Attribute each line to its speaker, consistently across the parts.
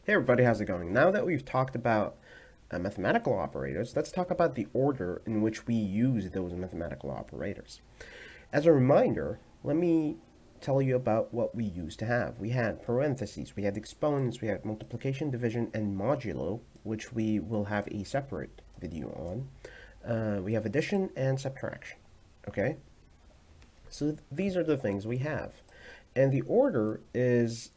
Speaker 1: Hey everybody, how's it going? Now that we've talked about mathematical operators, let's talk about the order in which we use those mathematical operators. As a reminder, let me tell you about what we used to have. We had parentheses, we had exponents, we had multiplication, division, and modulo, which we will have a separate video on. We have addition and subtraction, okay? So these are the things we have. And the order is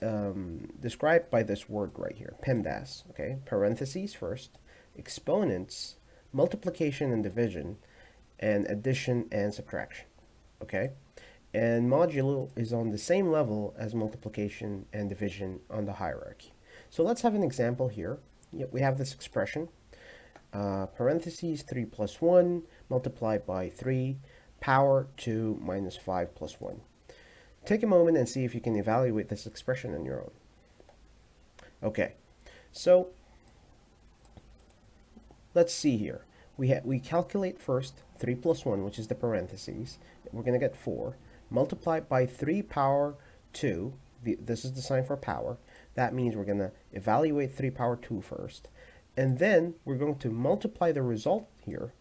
Speaker 1: described by this word right here, PEMDAS, okay? Parentheses first, exponents, multiplication and division, and addition and subtraction, okay? And modulo is on the same level as multiplication and division on the hierarchy. So let's have an example here. We have this expression, parentheses 3 plus 1 multiplied by 3 power 2 minus 5 plus 1. Take a moment and see if you can evaluate this expression on your own. Okay, so let's see here. We calculate first 3 plus 1, which is the parentheses. We're going to get 4. Multiplied by 3 power 2. This is the sign for power. That means we're going to evaluate 3 power 2 first. And then we're going to multiply the result here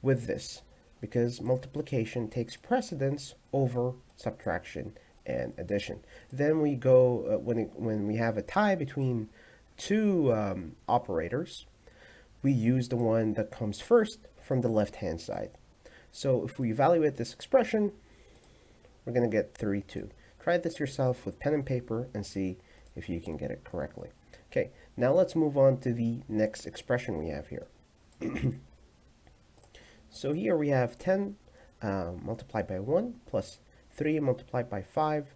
Speaker 1: with this, because multiplication takes precedence over subtraction and addition. Then we go, when we have a tie between two operators, we use the one that comes first from the left-hand side. So if we evaluate this expression, we're going to get 32. Try this yourself with pen and paper and see if you can get it correctly. Okay, now let's move on to the next expression we have here. So here we have 10 multiplied by 1 plus 3 multiplied by 5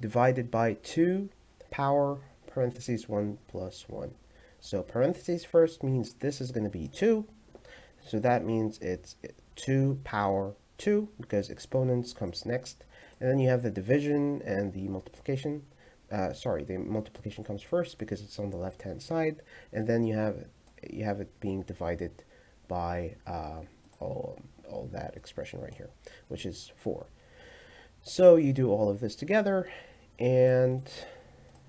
Speaker 1: divided by 2 power parentheses 1 plus 1. So parentheses first means this is going to be 2. So that means it's 2 power 2 because exponents comes next. And then you have the division and the multiplication. The multiplication comes first because it's on the left-hand side. And then you have it being divided by all that expression right here, which is 4. So you do all of this together, and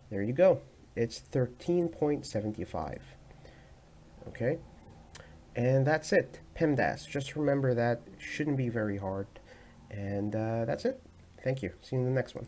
Speaker 1: there you go. It's 13.75. Okay? And that's it. PEMDAS. Just remember that. It shouldn't be very hard. And that's it. Thank you. See you in the next one.